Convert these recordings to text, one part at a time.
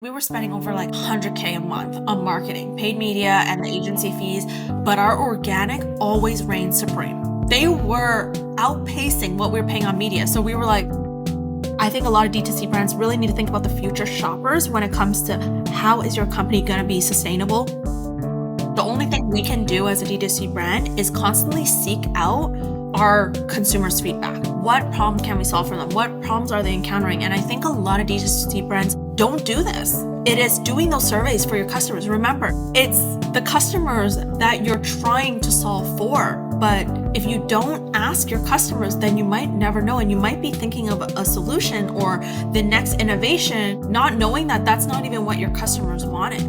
We were spending over like 100K a month on marketing, paid media, and the agency fees, but our organic always reigned supreme. They were outpacing what we were paying on media. So we were like, I think a lot of D2C brands really need to think about the future shoppers when it comes to how is your company going to be sustainable. The only thing we can do as a D2C brand is constantly seek out our consumers' feedback. What problem can we solve for them? What problems are they encountering? And I think a lot of D2C brands don't do this. It is doing those surveys for your customers. Remember, it's the customers that you're trying to solve for. But if you don't ask your customers, then you might never know. And you might be thinking of a solution or the next innovation, not knowing that that's not even what your customers wanted.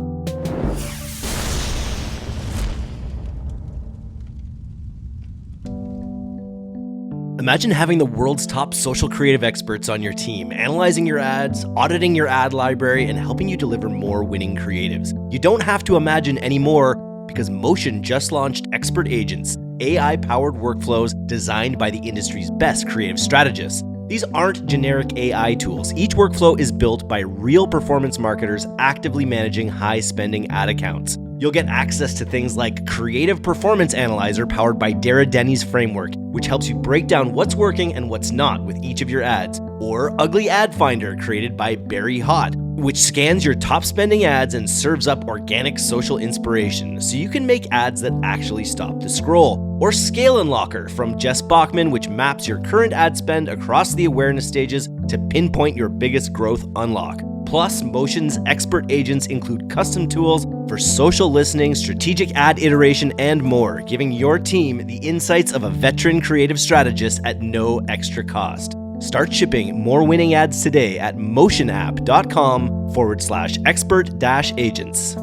Imagine having the world's top social creative experts on your team, analyzing your ads, auditing your ad library, and helping you deliver more winning creatives. You don't have to imagine anymore because Motion just launched Expert Agents, AI-powered workflows designed by the industry's best creative strategists. These aren't generic AI tools. Each workflow is built by real performance marketers actively managing high-spending ad accounts. You'll get access to things like Creative Performance Analyzer powered by Dara Denny's framework, which helps you break down what's working and what's not with each of your ads, or Ugly Ad Finder created by Barry Hott, which scans your top spending ads and serves up organic social inspiration so you can make ads that actually stop the scroll, or Scale Unlocker from Jess Bachman, which maps your current ad spend across the awareness stages to pinpoint your biggest growth unlock. Plus, Motion's expert agents include custom tools for social listening, strategic ad iteration, and more, giving your team the insights of a veteran creative strategist at no extra cost. Start shipping more winning ads today at motionapp.com/expert-agents.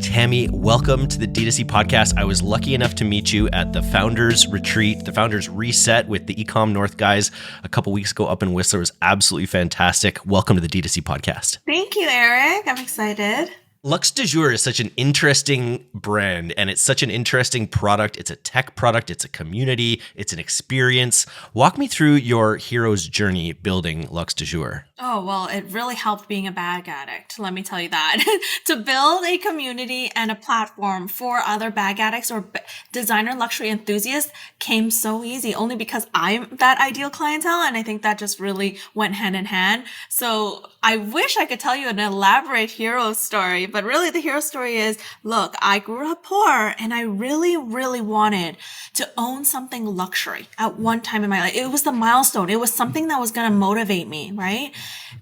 Tammy, welcome to the D2C podcast. I was lucky enough to meet you at the Founders Retreat, the Founders Reset with the Ecom North guys a couple weeks ago up in Whistler. It was absolutely fantastic. Welcome to the D2C podcast. Thank you, Eric. I'm excited. Luxe Du Jour is such an interesting brand, and it's such an interesting product. It's a tech product. It's a community. It's an experience. Walk me through your hero's journey building Luxe Du Jour. Oh, well, it really helped being a bag addict. Let me tell you that. To build a community and a platform for other bag addicts or designer luxury enthusiasts came so easy only because I'm that ideal clientele. And I think that just really went hand in hand. So I wish I could tell you an elaborate hero story, but really the hero story is, look, I grew up poor and I really, really wanted to own something luxury at one time in my life. It was the milestone. It was something that was going to motivate me, right?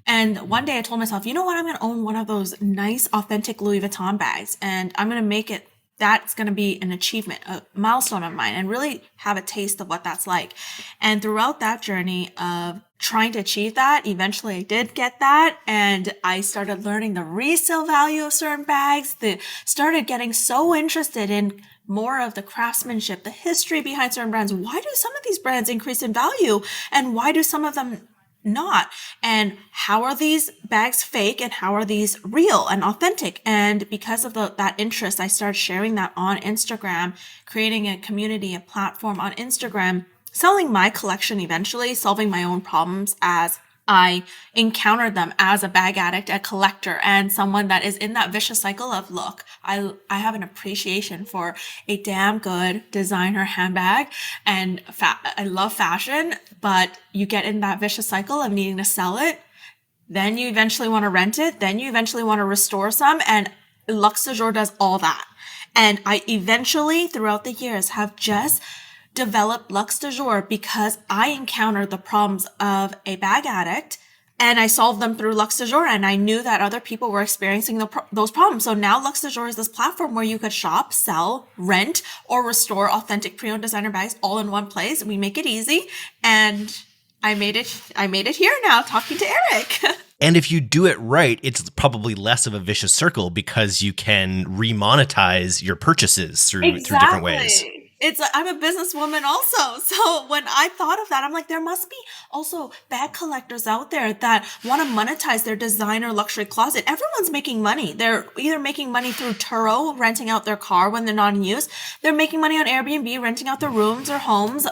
And one day I told myself, you know what? I'm going to own one of those nice, authentic Louis Vuitton bags, and I'm going to make it, that's going to be an achievement, a milestone of mine, and really have a taste of what that's like. And throughout that journey of trying to achieve that, eventually I did get that. And I started learning the resale value of certain bags, started getting so interested in more of the craftsmanship, the history behind certain brands. Why do some of these brands increase in value? And why do some of them not? And how are these bags fake and how are these real and authentic? And because of that interest, I started sharing that on Instagram, creating a community, a platform on Instagram, selling my collection eventually, solving my own problems as I encountered them as a bag addict, a collector, and someone that is in that vicious cycle of, look, I have an appreciation for a damn good designer handbag, and I love fashion, but you get in that vicious cycle of needing to sell it. Then you eventually want to rent it. Then you eventually want to restore some, and Luxe Du Jour does all that. And I eventually, throughout the years, have just developed Luxe Du Jour because I encountered the problems of a bag addict and I solved them through Luxe Du Jour, and I knew that other people were experiencing those problems. So now Luxe Du Jour is this platform where you could shop, sell, rent, or restore authentic pre-owned designer bags all in one place. We make it easy, and I made it here now talking to Eric. And if you do it right, it's probably less of a vicious circle because you can remonetize your purchases through different ways. It's I'm a businesswoman also. So when I thought of that, I'm like, there must be also bag collectors out there that want to monetize their designer luxury closet. Everyone's making money. They're either making money through Turo, renting out their car when they're not in use. They're making money on Airbnb, renting out their rooms or homes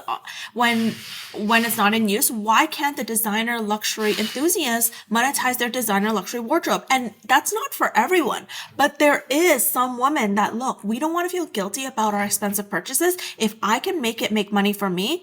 when it's not in use. Why can't the designer luxury enthusiasts monetize their designer luxury wardrobe? And that's not for everyone, but there is some women that look, we don't want to feel guilty about our expensive purchases. If I can make it make money for me,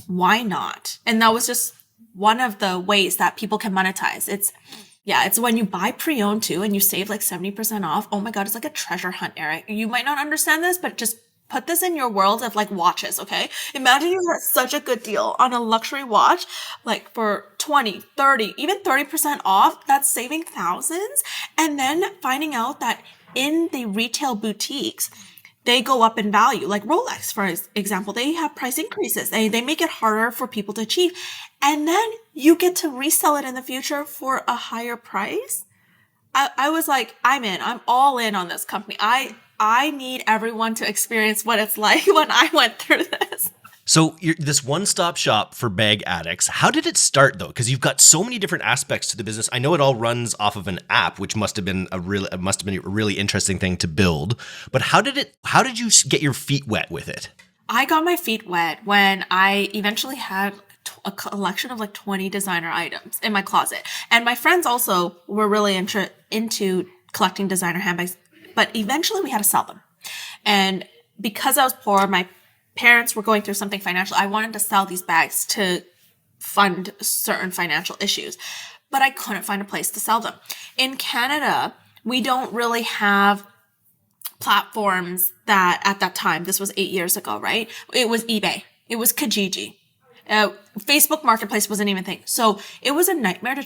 why not? And that was just one of the ways that people can monetize. It's when you buy pre-owned too and you save like 70% off. Oh my God, it's like a treasure hunt, Eric. You might not understand this, but just put this in your world of like watches, okay? Imagine you got such a good deal on a luxury watch, like for 20, 30, even 30% off. That's saving thousands. And then finding out that in the retail boutiques, they go up in value. Like Rolex, for example, they have price increases. They make it harder for people to achieve. And then you get to resell it in the future for a higher price. I was like, I'm in. I'm all in on this company. I need everyone to experience what it's like when I went through this. So you're this one-stop shop for bag addicts. How did it start though? Because you've got so many different aspects to the business. I know it all runs off of an app, which must have been a really interesting thing to build. But how did you get your feet wet with it? I got my feet wet when I eventually had a collection of like 20 designer items in my closet. And my friends also were really into collecting designer handbags, but eventually we had to sell them. And because I was poor, my parents were going through something financial. I wanted to sell these bags to fund certain financial issues, but I couldn't find a place to sell them. In Canada, we don't really have platforms that at that time, this was 8 years ago, right? It was eBay. It was Kijiji. Facebook Marketplace wasn't even a thing. So it was a nightmare to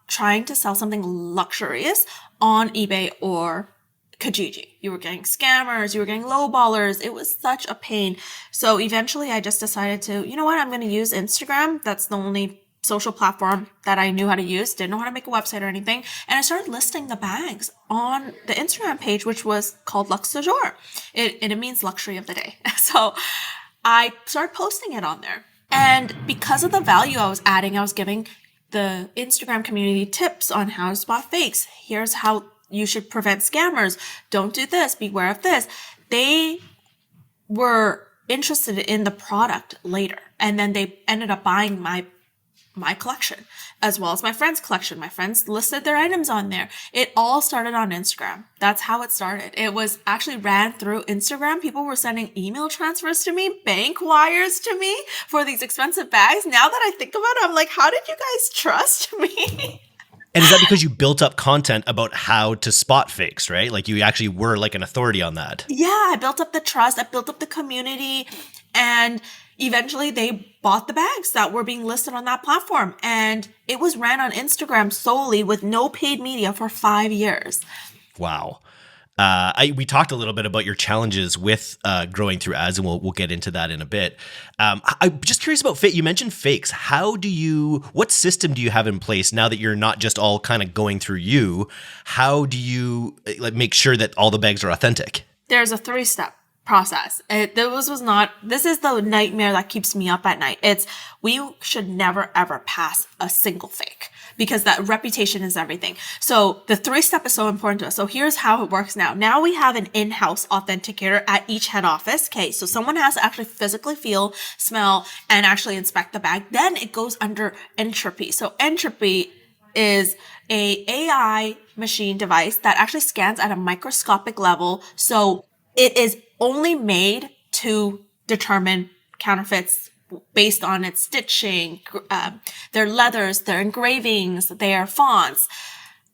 trying to sell something luxurious on eBay or Kijiji. You were getting scammers, you were getting lowballers. It was such a pain. So eventually I just decided to, you know what, I'm going to use Instagram. That's the only social platform that I knew how to use, didn't know how to make a website or anything. And I started listing the bags on the Instagram page, which was called Luxe Du Jour. It means luxury of the day. So I started posting it on there. And because of the value I was adding, I was giving the Instagram community tips on how to spot fakes. Here's how you should prevent scammers. Don't do this. Beware of this. They were interested in the product later. And then they ended up buying my collection as well as my friend's collection. My friends listed their items on there. It all started on Instagram. That's how it started. It was actually ran through Instagram. People were sending email transfers to me, bank wires to me for these expensive bags. Now that I think about it, I'm like, how did you guys trust me? And is that because you built up content about how to spot fakes, right? Like you actually were like an authority on that. Yeah, I built up the trust. I built up the community, and eventually they bought the bags that were being listed on that platform. And it was ran on Instagram solely with no paid media for 5 years. Wow. We talked a little bit about your challenges with growing through ads, and we'll get into that in a bit. I'm just curious about fake. You mentioned fakes. What system do you have in place now that you're not just all kind of going through you? How do you make sure that all the bags are authentic? There's a 3-step process. This is the nightmare that keeps me up at night. We should never ever pass a single fake, because that reputation is everything. So the 3-step is so important to us. So here's how it works now. Now we have an in-house authenticator at each head office. Okay, so someone has to actually physically feel, smell, and actually inspect the bag. Then it goes under Entropy. So Entropy is a AI machine device that actually scans at a microscopic level. So it is only made to determine counterfeits based on its stitching, their leathers, their engravings, their fonts.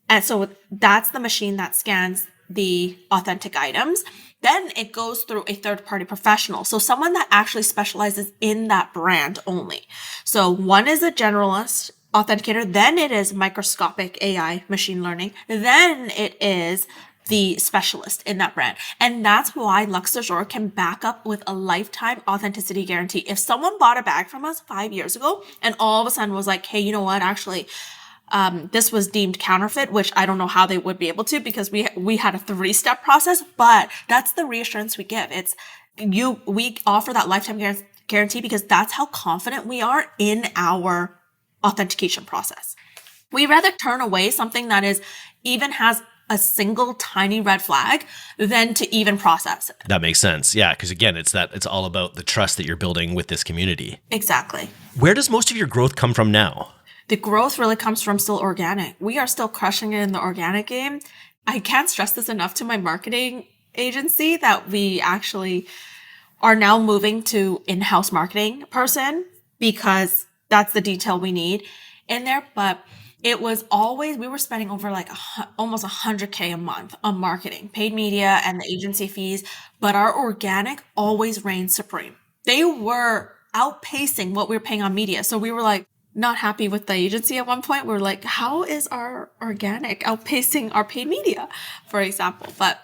And so that's the machine that scans the authentic items. Then it goes through a third-party professional. So someone that actually specializes in that brand only. So one is a generalist authenticator, then it is microscopic AI machine learning, then it is the specialist in that brand. And that's why Luxe Du Jour can back up with a lifetime authenticity guarantee. If someone bought a bag from us 5 years ago and all of a sudden was like, hey, you know what, actually, this was deemed counterfeit, which I don't know how they would be able to, because we had a 3-step process, but that's the reassurance we give. we offer that lifetime guarantee because that's how confident we are in our authentication process. We rather turn away something that is even has a single tiny red flag than to even process it. That makes sense. Yeah, because again, it's all about the trust that you're building with this community. Exactly. Where does most of your growth come from now? The growth really comes from still organic. We are still crushing it in the organic game. I can't stress this enough to my marketing agency that we actually are now moving to in-house marketing person because that's the detail we need in there. But it was always, we were spending over like almost $100K a month on marketing, paid media and the agency fees, but our organic always reigned supreme. They were outpacing what we were paying on media. So we were like not happy with the agency at one point. We were like, how is our organic outpacing our paid media, for example? But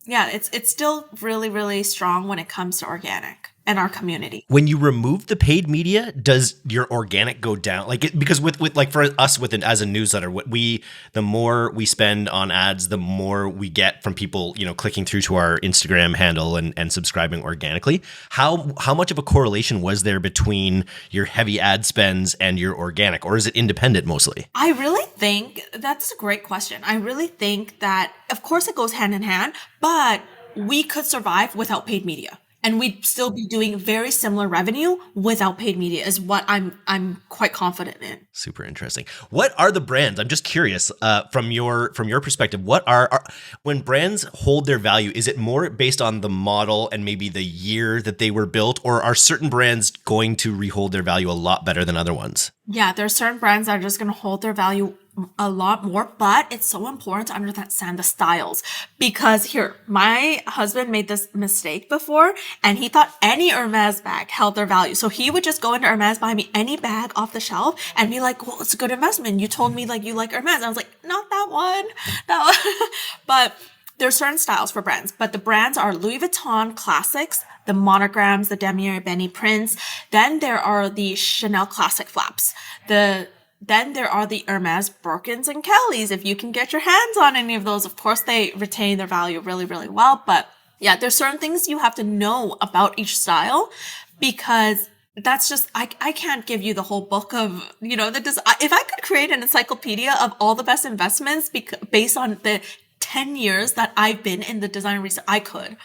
yeah, it's still really, really strong when it comes to organic and our community. When you remove the paid media, does your organic go down? Because with like for us as a newsletter, the more we spend on ads, the more we get from people, clicking through to our Instagram handle and subscribing organically. How much of a correlation was there between your heavy ad spends and your organic, or is it independent mostly? I really think that's a great question. I really think that, of course, it goes hand in hand, but we could survive without paid media. And we'd still be doing very similar revenue without paid media is what I'm quite confident in. Super interesting. What are the brands? I'm just curious, from your perspective, what are when brands hold their value, is it more based on the model and maybe the year that they were built, or are certain brands going to rehold their value a lot better than other ones? Yeah, there are certain brands that are just going to hold their value a lot more, but it's so important to understand the styles because here, my husband made this mistake before and he thought any Hermes bag held their value. So he would just go into Hermes, buy me any bag off the shelf and be like, well, it's a good investment. You told me like you like Hermes. I was like, not that one. But there's certain styles for brands, but the brands are Louis Vuitton classics, the monograms, the Damier Ebene prints. Then there are the Chanel classic flaps. Then there are the Hermes Birkins and Kellys. If you can get your hands on any of those, of course, they retain their value really, really well. But yeah, there's certain things you have to know about each style because that's just, I can't give you the whole book of, if I could create an encyclopedia of all the best investments based on the 10 years that I've been in the design research, I could.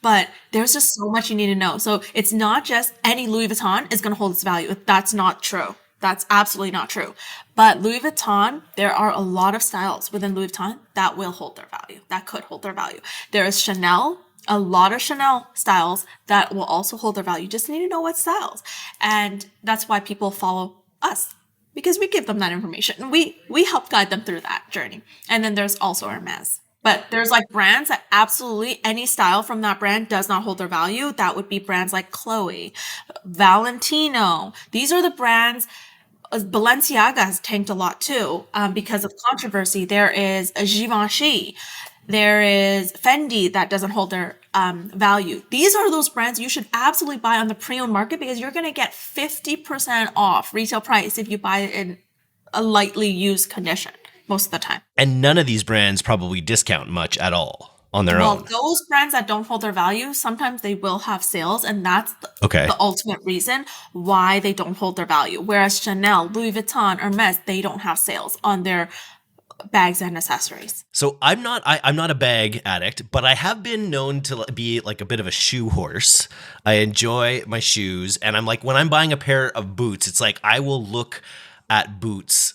But there's just so much you need to know. So it's not just any Louis Vuitton is going to hold its value. That's not true. That's absolutely not true. But Louis Vuitton, there are a lot of styles within Louis Vuitton that will hold their value, that could hold their value. There is Chanel, a lot of Chanel styles that will also hold their value. You just need to know what styles. And that's why people follow us because we give them that information. We help guide them through that journey. And then there's also Hermes. But there's like brands that absolutely any style from that brand does not hold their value. That would be brands like Chloe, Valentino. These are the brands. Balenciaga has tanked a lot too because of controversy. There is a Givenchy. There is Fendi that doesn't hold their value. These are those brands you should absolutely buy on the pre-owned market because you're going to get 50% off retail price if you buy it in a lightly used condition most of the time. And none of these brands probably discount much at all on their own. Those brands that don't hold their value, sometimes they will have sales, and that's the ultimate reason why they don't hold their value. Whereas Chanel, Louis Vuitton, Hermes, they don't have sales on their bags and accessories. So I'm not a bag addict, but I have been known to be like a bit of a shoe horse. I enjoy my shoes, and I'm like, when I'm buying a pair of boots, it's like I will look at boots.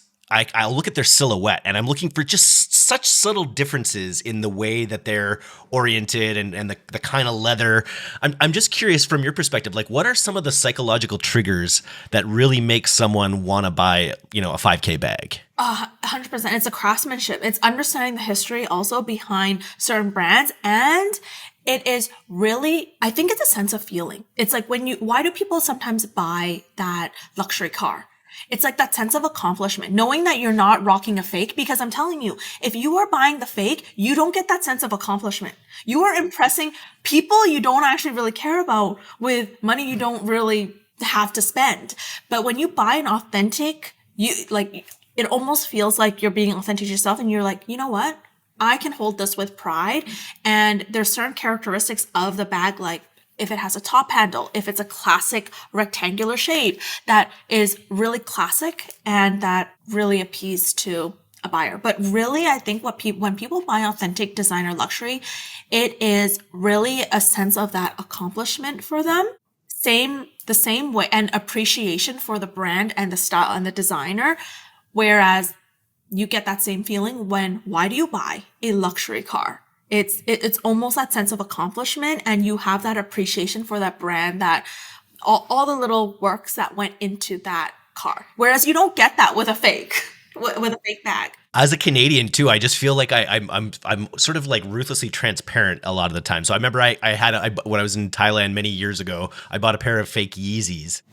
I'll look at their silhouette and I'm looking for just such subtle differences in the way that they're oriented and the kind of leather. I'm just curious from your perspective, like what are some of the psychological triggers that really make someone want to buy, a 5K bag? 100%. It's a craftsmanship. It's understanding the history also behind certain brands. And it is really, I think it's a sense of feeling. It's like why do people sometimes buy that luxury car? It's like that sense of accomplishment, knowing that you're not rocking a fake, because I'm telling you, if you are buying the fake, you don't get that sense of accomplishment. You are impressing people you don't actually really care about with money you don't really have to spend. But when you buy an authentic, it almost feels like you're being authentic to yourself and you're like, you know what? I can hold this with pride. And there's certain characteristics of the bag, like if it has a top handle, if it's a classic rectangular shape that is really classic and that really appeals to a buyer. But really, I think when people buy authentic designer luxury, it is really a sense of that accomplishment for them. The same way, and appreciation for the brand and the style and the designer. Whereas you get that same feeling why do you buy a luxury car? It's almost that sense of accomplishment, and you have that appreciation for that brand, that all the little works that went into that car. Whereas you don't get that with a fake with a fake bag. As a Canadian too, I just feel like I'm sort of like ruthlessly transparent a lot of the time. So I remember when I was in Thailand many years ago, I bought a pair of fake Yeezys,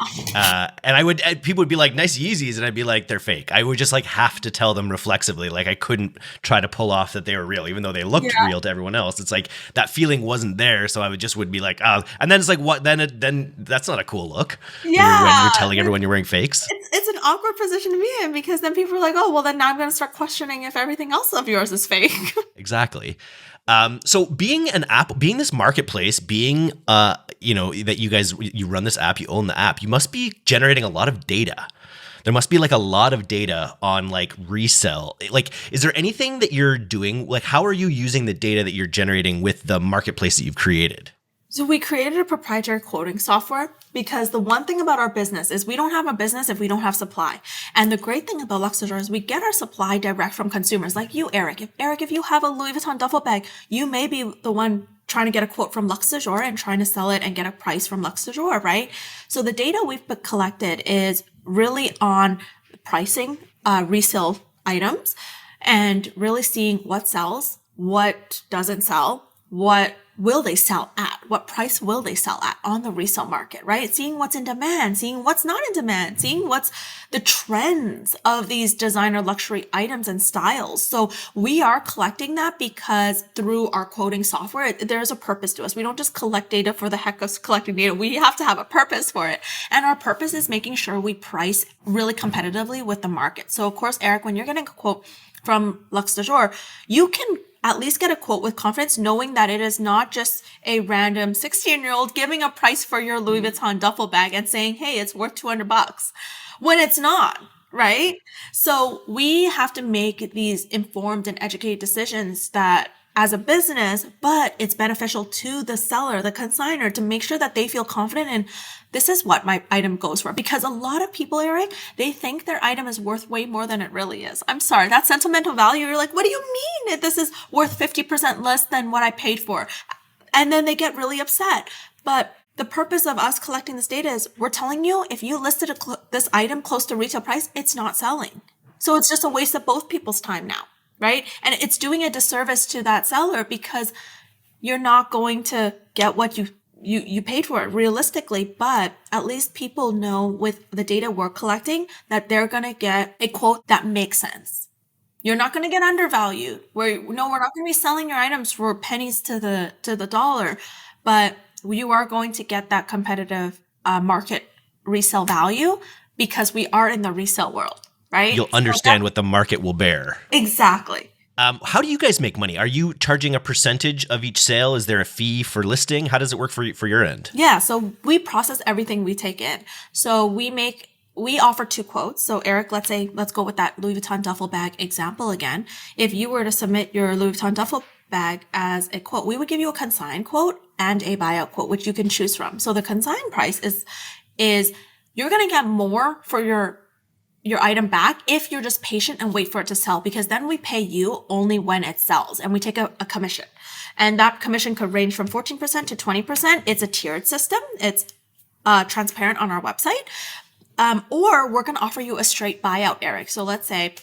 and people would be like, "Nice Yeezys," and I'd be like, "They're fake." I would just like have to tell them reflexively, like I couldn't try to pull off that they were real, even though they looked real to everyone else. It's like that feeling wasn't there, so I would be like, "Oh," and then it's like, "What?" Then that's not a cool look. When you're telling everyone you're wearing fakes. It's an awkward position to be in, because then people are like, "Oh, well, then now I'm going to start questioning if everything else of yours is fake." Exactly. So being this marketplace, being, that you run this app, you own the app, you must be generating a lot of data. There must be like a lot of data on like resale. Like, is there anything that you're doing? Like, how are you using the data that you're generating with the marketplace that you've created? So we created a proprietary quoting software, because the one thing about our business is we don't have a business if we don't have supply. And the great thing about Luxe Du Jour is we get our supply direct from consumers like you, Eric. If you have a Louis Vuitton duffel bag, you may be the one trying to get a quote from Luxe Du Jour and trying to sell it and get a price from Luxe Du Jour, right? So the data we've collected is really on pricing, resale items, and really seeing what sells, what doesn't sell, what will they sell at? What price will they sell at on the resale market, right? Seeing what's in demand, seeing what's not in demand, seeing what's the trends of these designer luxury items and styles. So we are collecting that because through our quoting software, there's a purpose to us. We don't just collect data for the heck of collecting data. We have to have a purpose for it. And our purpose is making sure we price really competitively with the market. So of course, Eric, when you're getting a quote from Luxe Du Jour, you can at least get a quote with confidence, knowing that it is not just a random 16-year-old giving a price for your Louis Vuitton duffel bag and saying, "Hey, it's worth $200 when it's not, right? So we have to make these informed and educated decisions that as a business, but it's beneficial to the seller, the consignor, to make sure that they feel confident in this is what my item goes for. Because a lot of people, Eric, they think their item is worth way more than it really is. I'm sorry, that sentimental value, you're like, what do you mean that this is worth 50% less than what I paid for? And then they get really upset. But the purpose of us collecting this data is we're telling you, if you listed this item close to retail price, it's not selling. So it's just a waste of both people's time now, right? And it's doing a disservice to that seller, because you're not going to get what you paid for it realistically, but at least people know with the data we're collecting that they're going to get a quote that makes sense. You're not going to get undervalued. We're not going to be selling your items for pennies to the dollar, but you are going to get that competitive market resale value, because we are in the resale world, right? You'll understand what the market will bear. Exactly. How do you guys make money? Are you charging a percentage of each sale? Is there a fee for listing? How does it work for your end? Yeah, so we process everything we take in. So we offer 2 quotes. So Eric, let's go with that Louis Vuitton duffel bag example again. If you were to submit your Louis Vuitton duffel bag as a quote, we would give you a consign quote and a buyout quote, which you can choose from. So the consign price is you're going to get more for your item back if you're just patient and wait for it to sell, because then we pay you only when it sells and we take a commission. And that commission could range from 14% to 20%. It's a tiered system. It's transparent on our website. Or we're going to offer you a straight buyout, Eric. So let's say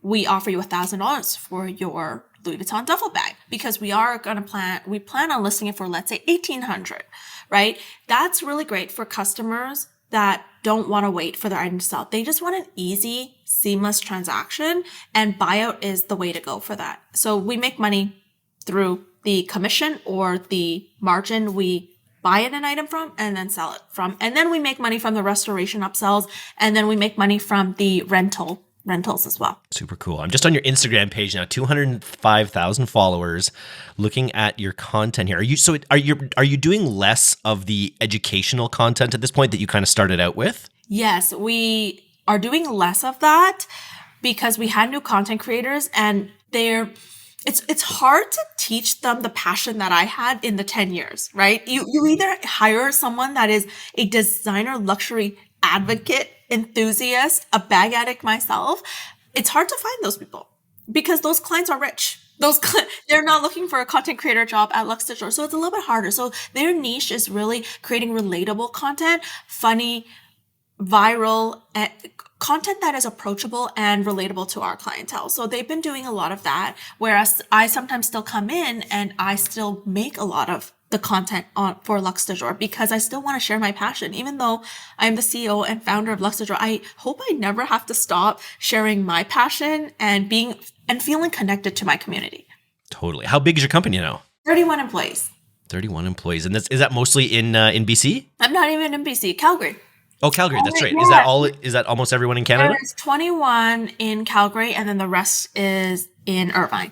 we offer you $1,000 for your Louis Vuitton duffel bag, because we plan on listing it for, let's say, $1,800, right? That's really great for customers that don't want to wait for their item to sell. They just want an easy, seamless transaction, and buyout is the way to go for that. So we make money through the commission or the margin we buy an item from and then sell it from. And then we make money from the restoration upsells, and then we make money from the rental rentals as well. Super cool. I'm just on your Instagram page now, 205,000 followers. Looking at your content here, are you doing less of the educational content at this point that you kind of started out with? Yes, we are doing less of that because we had new content creators, and it's hard to teach them the passion that I had in the 10 years, right? You either hire someone that is a designer luxury advocate, enthusiast, a bag addict myself. It's hard to find those people because those clients are rich. They're not looking for a content creator job at Luxe Du Jour. So it's a little bit harder. So their niche is really creating relatable content, funny, viral content that is approachable and relatable to our clientele. So they've been doing a lot of that, whereas I sometimes still come in and I still make a lot of the content for Luxe Du Jour because I still want to share my passion. Even though I'm the CEO and founder of Luxe Du Jour, I hope I never have to stop sharing my passion and feeling connected to my community. Totally. How big is your company now? 31 employees. 31 employees. And is that mostly in BC? I'm not even in BC, Calgary. Oh, Calgary. That's right. Yeah. Is that almost everyone in Canada? There's 21 in Calgary, and then the rest is in Irvine.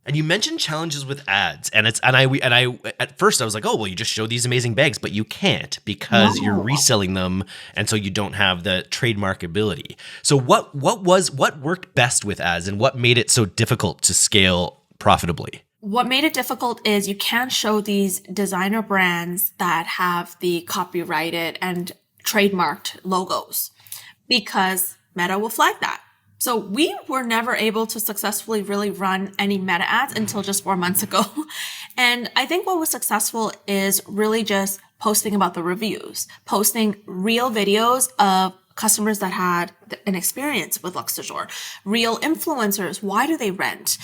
And you mentioned challenges with ads, and I at first I was like, oh well, you just show these amazing bags, but you can't because you're reselling them, and so you don't have the trademark ability. So what worked best with ads, and what made it so difficult to scale profitably? What made it difficult is you can't show these designer brands that have the copyrighted and trademarked logos because Meta will flag that. So we were never able to successfully really run any Meta ads until just 4 months ago. And I think what was successful is really just posting about the reviews, posting real videos of customers that had an experience with Luxe Du Jour, real influencers. Why do they rent?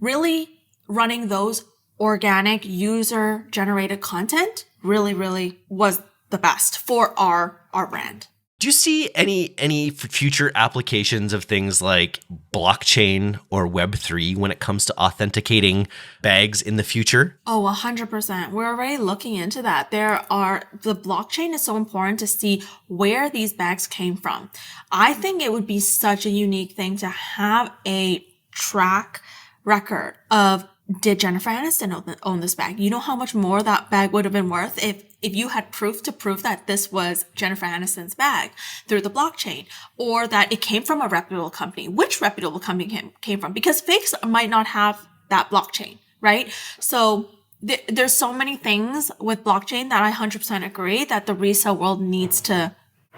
Really running those organic user generated content really was the best for our brand. Do you see any future applications of things like blockchain or Web3 when it comes to authenticating bags in the future? Oh, 100%. We're already looking into that. The blockchain is so important to see where these bags came from. I think it would be such a unique thing to have a track record of, did Jennifer Aniston own this bag? You know how much more that bag would have been worth if you had proof to prove that this was Jennifer Aniston's bag through the blockchain, or that it came from a reputable company. Which reputable company came from? Because fakes might not have that blockchain, right? So there's so many things with blockchain that I 100% agree that the resale world needs to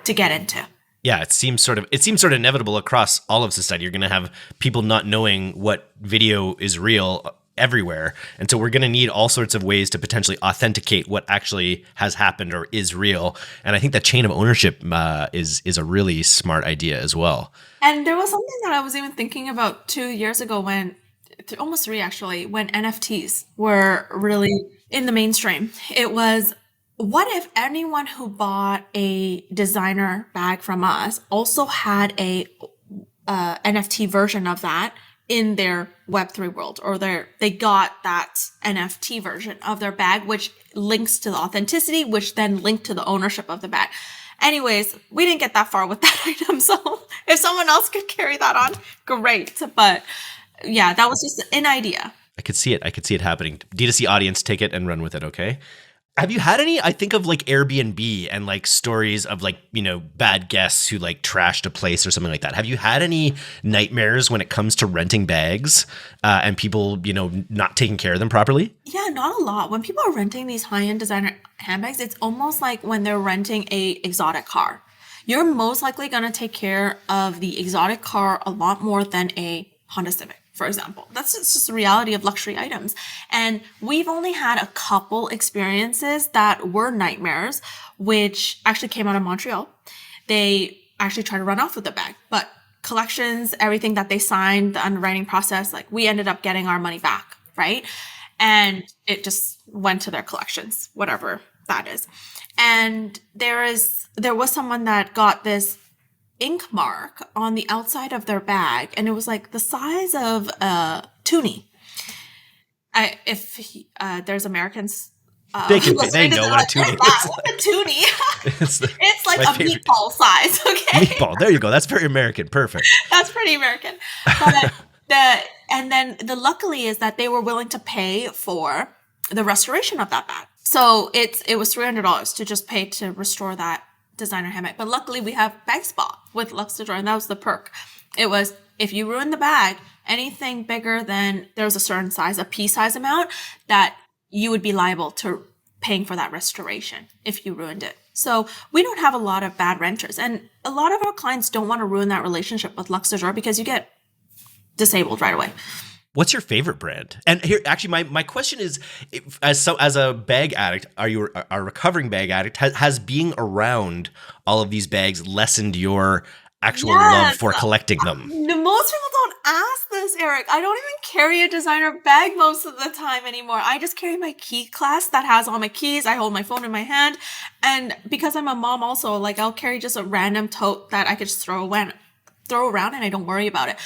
get into. Yeah, it seems sort of inevitable across all of society. You're going to have people not knowing what video is real everywhere. And so we're going to need all sorts of ways to potentially authenticate what actually has happened or is real. And I think that chain of ownership is a really smart idea as well. And there was something that I was even thinking about 2 years ago almost 3 actually, when NFTs were really in the mainstream. It was, what if anyone who bought a designer bag from us also had a NFT version of that in their Web3 world, or they got that NFT version of their bag, which links to the authenticity, which then linked to the ownership of the bag. Anyways, we didn't get that far with that item. So if someone else could carry that on, great. But yeah, that was just an idea. I could see it happening. D2C audience, take it and run with it, okay? Have you had any, I think of like Airbnb and like stories of like, bad guests who like trashed a place or something like that. Have you had any nightmares when it comes to renting bags and people, not taking care of them properly? Yeah, not a lot. When people are renting these high-end designer handbags, it's almost like when they're renting a exotic car. You're most likely going to take care of the exotic car a lot more than a Honda Civic, for example. That's just the reality of luxury items. And we've only had a couple experiences that were nightmares, which actually came out of Montreal. They actually tried to run off with the bag, but collections, everything that they signed, the underwriting process, like we ended up getting our money back, right? And it just went to their collections, whatever that is. And there was someone that got this ink mark on the outside of their bag, and it was like the size of a toonie. If there's Americans They know what a tuning that? is What's a toonie? it's, It's like my a favorite meatball size, okay? meatball. There you go. That's very American. Perfect. That's pretty American. But and then the luckily is that they were willing to pay for the restoration of that bag. So it was $300 to just pay to restore that designer handbag. But luckily we have Bag Spa with Luxe Du Jour, and that was the perk. It was if you ruin the bag, anything bigger than there's a certain size, a P size amount, that you would be liable to paying for that restoration if you ruined it. So we don't have a lot of bad renters, and a lot of our clients don't want to ruin that relationship with Luxe Du Jour because you get disabled right away. What's your favorite brand? And here, actually, my question is, as a bag addict, are you a recovering bag addict? Has being around all of these bags lessened your actual love for collecting them? Most people don't ask this, Eric. I don't even carry a designer bag most of the time anymore. I just carry my key clasp that has all my keys. I hold my phone in my hand. And because I'm a mom also, like I'll carry just a random tote that I could just throw around and I don't worry about it.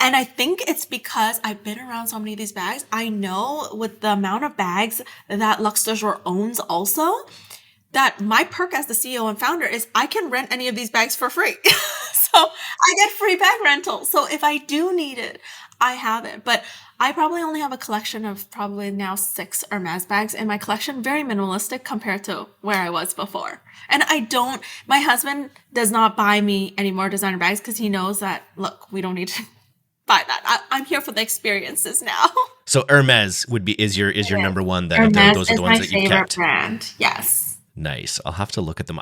And I think it's because I've been around so many of these bags. I know with the amount of bags that Luxe Du Jour owns also, that my perk as the CEO and founder is I can rent any of these bags for free. So I get free bag rental. So if I do need it, I have it. But I probably only have a collection of probably now 6 Hermes bags in my collection. Very minimalistic compared to where I was before. And my husband does not buy me any more designer bags because he knows that, look, we don't need to buy that. I'm here for the experiences now. So Hermes is your number one. Then Hermes those are the ones that you kept. Brand. Yes. Nice. I'll have to look at them.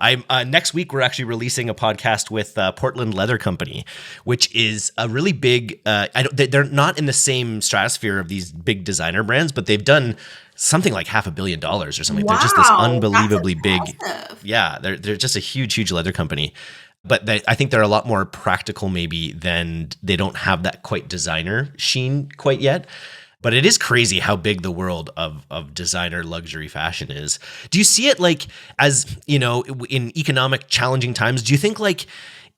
Next week, we're actually releasing a podcast with Portland Leather Company, which is a really big, they're not in the same stratosphere of these big designer brands, but they've done something like $500 million or something. Wow, they're just this unbelievably big. impressive. Yeah. They're just a huge leather company. But I think they're a lot more practical maybe than they don't have that quite designer sheen quite yet. But it is crazy how big the world of designer luxury fashion is. Do you see it like as, in economic challenging times, do you think like,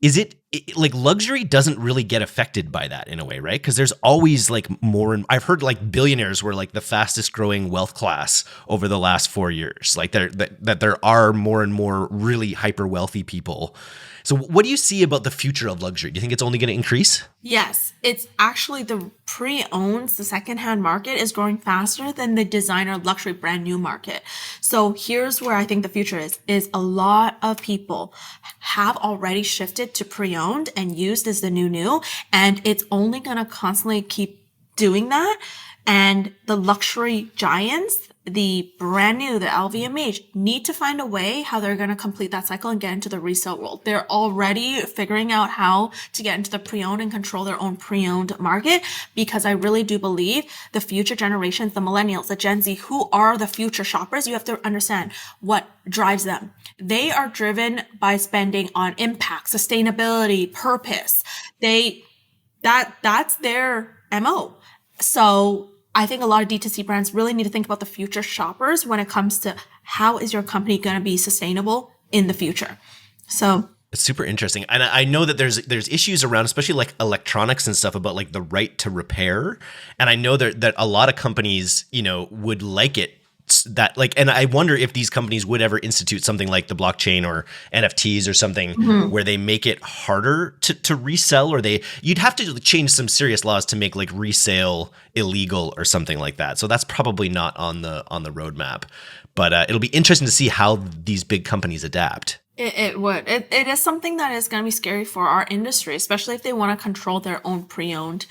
is it like luxury doesn't really get affected by that in a way, right? Because there's always like more, I've heard like billionaires were like the fastest growing wealth class over the last 4 years. Like that there are more and more really hyper wealthy people. So what do you see about the future of luxury? Do you think it's only going to increase? Yes, it's actually the pre-owned, the secondhand market is growing faster than the designer luxury brand new market. So here's where I think the future is a lot of people have already shifted to pre-owned and used as the new, and it's only going to constantly keep doing that. And the luxury giants, the brand new, the LVMH, need to find a way how they're going to complete that cycle and get into the resale world. They're already figuring out how to get into the pre-owned and control their own pre-owned market, because I really do believe the future generations, the millennials, the Gen Z, who are the future shoppers, you have to understand what drives them. They are driven by spending on impact, sustainability, purpose. That's their MO. So I think a lot of D2C brands really need to think about the future shoppers when it comes to how is your company going to be sustainable in the future. So it's super interesting. And I know that there's issues around, especially like electronics and stuff, about like the right to repair. And I know that a lot of companies, would like it that like, and I wonder if these companies would ever institute something like the blockchain or NFTs or something where they make it harder to resell, or you'd have to change some serious laws to make like resale illegal or something like that. So that's probably not on the roadmap, but it'll be interesting to see how these big companies adapt. It would. It is something that is going to be scary for our industry, especially if they want to control their own pre-owned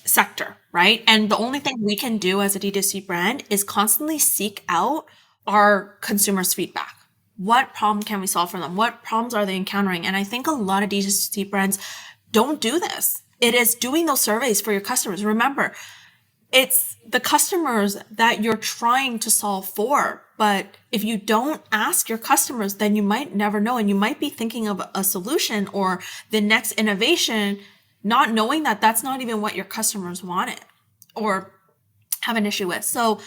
sector, right? And the only thing we can do as a D2C brand is constantly seek out our consumers' feedback. What problem can we solve for them? What problems are they encountering? And I think a lot of D2C brands don't do this. It is doing those surveys for your customers. Remember, it's the customers that you're trying to solve for. But if you don't ask your customers, then you might never know. And you might be thinking of a solution or the next innovation, not knowing that that's not even what your customers wanted or have an issue with. So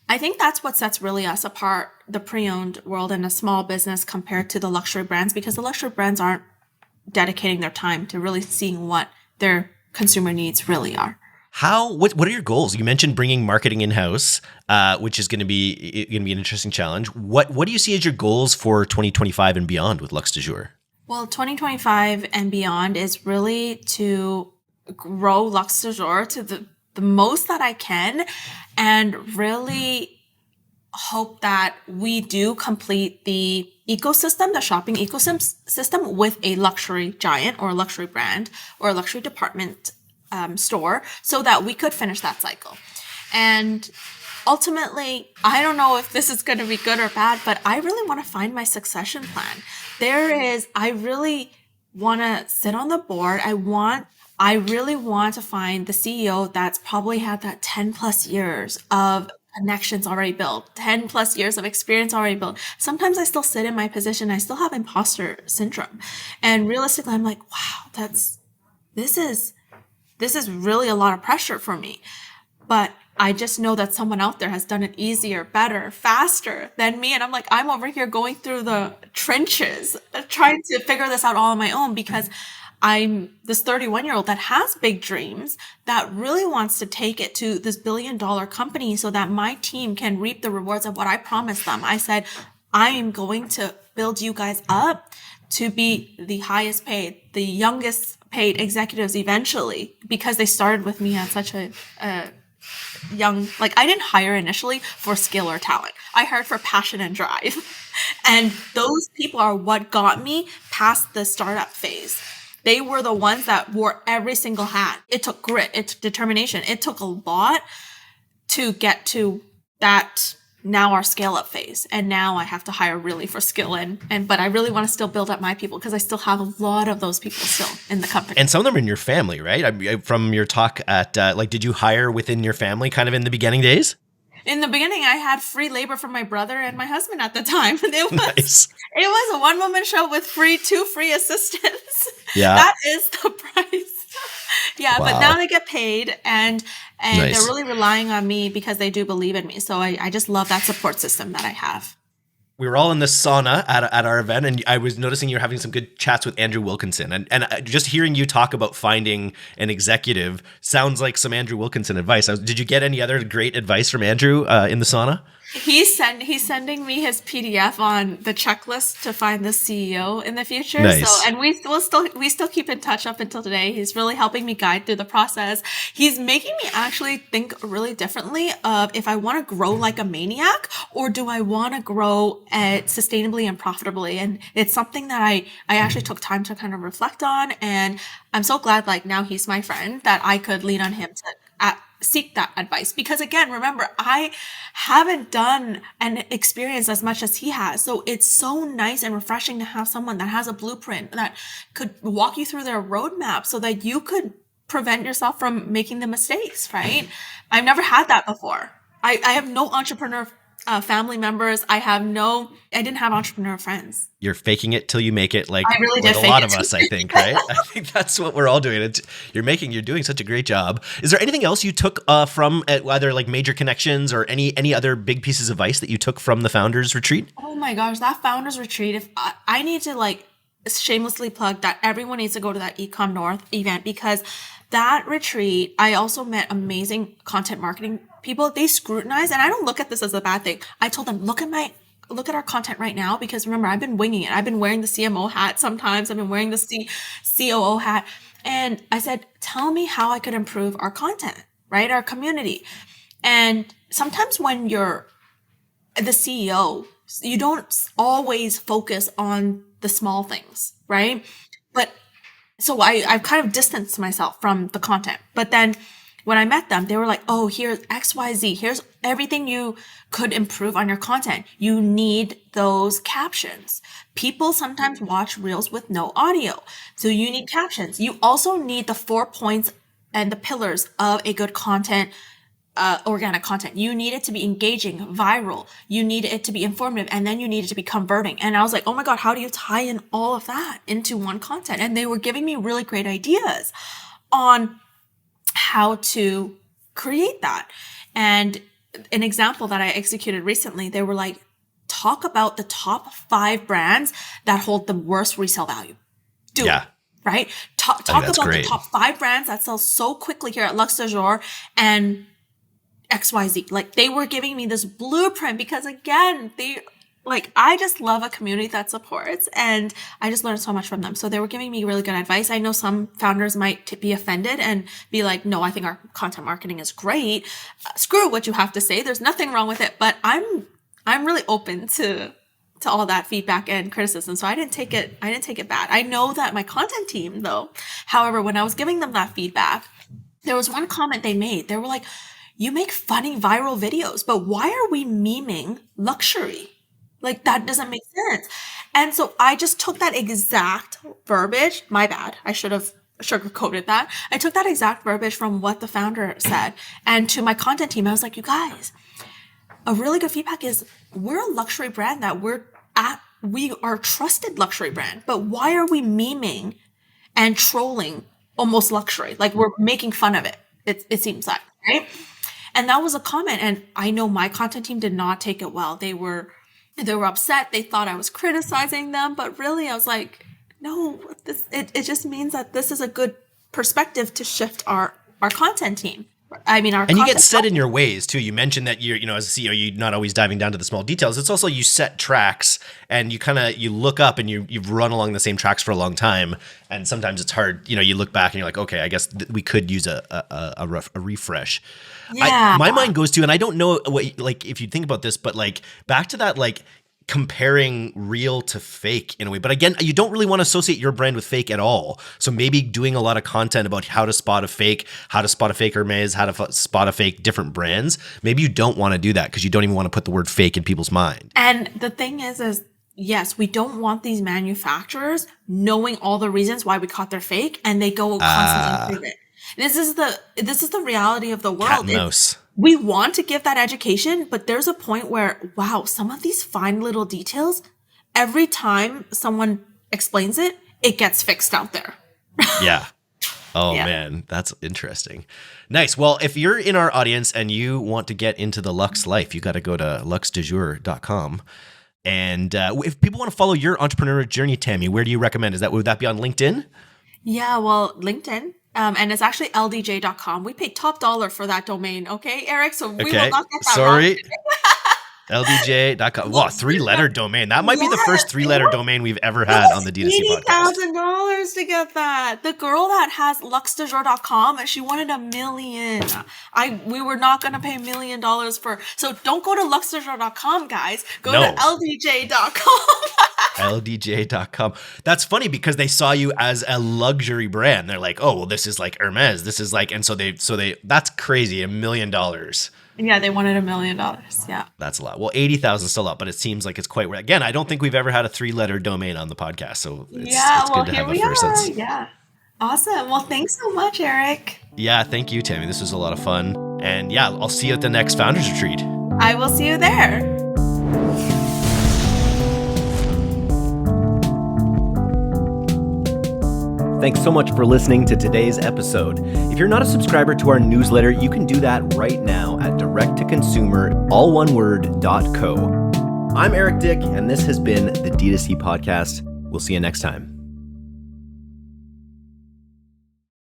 I think that's what sets really us apart, the pre-owned world and a small business compared to the luxury brands, because the luxury brands aren't dedicating their time to really seeing what their consumer needs really are. What are your goals? You mentioned bringing marketing in-house, which is going to be an interesting challenge. What do you see as your goals for 2025 and beyond with Luxe Du Jour? Well, 2025 and beyond is really to grow Luxe Du Jour to the most that I can, and really hope that we do complete the ecosystem, the shopping ecosystem with a luxury giant or a luxury brand or a luxury department store, so that we could finish that cycle. And ultimately, I don't know if this is going to be good or bad, but I really want to find my succession plan. I really want to sit on the board. I really want to find the CEO that's probably had that 10 plus years of connections already built, 10 plus years of experience already built. Sometimes I still sit in my position. I still have imposter syndrome. And realistically, I'm like, wow, this is really a lot of pressure for me. But I just know that someone out there has done it easier, better, faster than me. And I'm like, I'm over here going through the trenches, trying to figure this out all on my own, because I'm this 31-year-old that has big dreams, that really wants to take it to this billion-dollar company so that my team can reap the rewards of what I promised them. I said, I am going to build you guys up to be the highest paid, the youngest paid executives eventually, because they started with me at such a young, like, I didn't hire initially for skill or talent. I hired for passion and drive. And those people are what got me past the startup phase. They were the ones that wore every single hat. It took grit, it took determination. It took a lot to get to that, now our scale up phase. And now I have to hire really for skill but I really want to still build up my people, because I still have a lot of those people still in the company. And some of them are in your family, right? From your talk at, did you hire within your family kind of in the beginning days? In the beginning, I had free labor from my brother and my husband at the time. Nice. It was a one-woman show with two free assistants. Yeah. That is the price. Yeah, Wow. But now they get paid, and Nice. They're really relying on me because they do believe in me. So I just love that support system that I have. We were all in the sauna at our event, and I was noticing you're having some good chats with Andrew Wilkinson. And just hearing you talk about finding an executive sounds like some Andrew Wilkinson advice. Did you get any other great advice from Andrew in the sauna? He's sending me his PDF on the checklist to find the CEO in the future. Nice. So, and we still keep in touch up until today. He's really helping me guide through the process. He's making me actually think really differently of if I want to grow like a maniac, or do I want to grow sustainably and profitably. And it's something that I actually took time to kind of reflect on. And I'm so glad, like, now he's my friend, that I could lean on him to seek that advice. Because again, remember, I haven't done and experienced as much as he has. So it's so nice and refreshing to have someone that has a blueprint that could walk you through their roadmap so that you could prevent yourself from making the mistakes, right? I've never had that before. I have no entrepreneur family members. I didn't have entrepreneur friends. You're faking it till you make it, like, I really did a lot of us, I think, right? I think that's what we're all doing. You're doing such a great job. Is there anything else you took from either like major connections or any other big pieces of advice that you took from the Founders Retreat? Oh my gosh, that Founders Retreat, if I need to like shamelessly plug that everyone needs to go to that Ecom North event, because that retreat, I also met amazing content marketing people. They scrutinize, and I don't look at this as a bad thing. I told them, look at our content right now, because remember, I've been winging it. I've been wearing the CMO hat sometimes. I've been wearing the COO hat. And I said, tell me how I could improve our content, right? Our community. And sometimes when you're the CEO, you don't always focus on the small things, right? But so I've kind of distanced myself from the content. But then when I met them, they were like, oh, here's XYZ. Here's everything you could improve on your content. You need those captions. People sometimes watch reels with no audio. So you need captions. You also need the 4 points and the pillars of a good content, organic content. You need it to be engaging, viral. You need it to be informative, and then you need it to be converting. And I was like, oh my God, how do you tie in all of that into one content? And they were giving me really great ideas on how to create that. And an example that I executed recently, they were like, talk about the top 5 brands that hold the worst resale value. Do it, right? talk that's about the great. top 5 brands that sell so quickly here at Luxe Du Jour and XYZ. Like, they were giving me this blueprint because, again, I just love a community that supports, and I just learned so much from them. So they were giving me really good advice. I know some founders might be offended and be like, no, I think our content marketing is great. Screw what you have to say. There's nothing wrong with it. But I'm really open to all that feedback and criticism. So I didn't take it bad. I know that my content team, though, however, when I was giving them that feedback, there was one comment they made. They were like, you make funny viral videos, but why are we memeing luxury? Like, that doesn't make sense. And so I just took that exact verbiage. My bad. I should have sugarcoated that. I took that exact verbiage from what the founder said. And to my content team, I was like, you guys, a really good feedback is we're a luxury brand that we are a trusted luxury brand, but why are we memeing and trolling almost luxury? Like, we're making fun of it. It seems like, right? And that was a comment. And I know my content team did not take it well. They were upset. They thought I was criticizing them, but really I was like, no, it just means that this is a good perspective to shift our content team. I mean, and you get set in your ways too. You mentioned that you're, as a CEO, you're not always diving down to the small details. It's also you set tracks and you look up and you've run along the same tracks for a long time. And sometimes it's hard. You look back and you're like, okay, I guess we could use a refresh. Yeah. My mind goes to, and I don't know if you think about this, but back to that, comparing real to fake in a way. But again, you don't really want to associate your brand with fake at all. So maybe doing a lot of content about how to spot a fake Hermes, how to spot a fake different brands. Maybe you don't want to do that because you don't even want to put the word fake in people's mind. And the thing is yes, we don't want these manufacturers knowing all the reasons why we caught their fake, and they go constantly improve it. This is the reality of the world. Cat and mouse. We want to give that education, but there's a point where, wow, some of these fine little details, every time someone explains it, it gets fixed out there. Yeah. Oh, yeah. Man, that's interesting. Nice. Well, if you're in our audience and you want to get into the Luxe life, you got to go to luxedujour.com. And if people want to follow your entrepreneurial journey, Tammy, where do you recommend? Would that be on LinkedIn? Yeah, well, LinkedIn. And it's actually ldj.com. We paid top dollar for that domain, okay, Eric? So we will not get that Sorry. LDJ.com. Wow, 3-letter domain. That might be the first 3-letter domain we've ever had on the D2C podcast. $80,000 to get that. The girl that has luxedujour.com, she wanted $1 million. We were not going to pay $1 million for. So don't go to luxedujour.com, guys. Go to ldj.com. LDJ.com. That's funny because they saw you as a luxury brand. They're like, oh, well, this is like Hermes. This is like, and so they that's crazy. $1 million. Yeah, they wanted $1 million. Yeah. That's a lot. Well, 80,000 still up, but it seems like it's quite rare. Again, I don't think we've ever had a 3-letter domain on the podcast. So it's good to have a first. Yeah. Awesome. Well, thanks so much, Eric. Yeah, thank you, Tammy. This was a lot of fun. And yeah, I'll see you at the next Founders Retreat. I will see you there. Thanks so much for listening to today's episode. If you're not a subscriber to our newsletter, you can do that right now at directtoconsumer, all one word, .co. I'm Eric Dick, and this has been the D2C Podcast. We'll see you next time.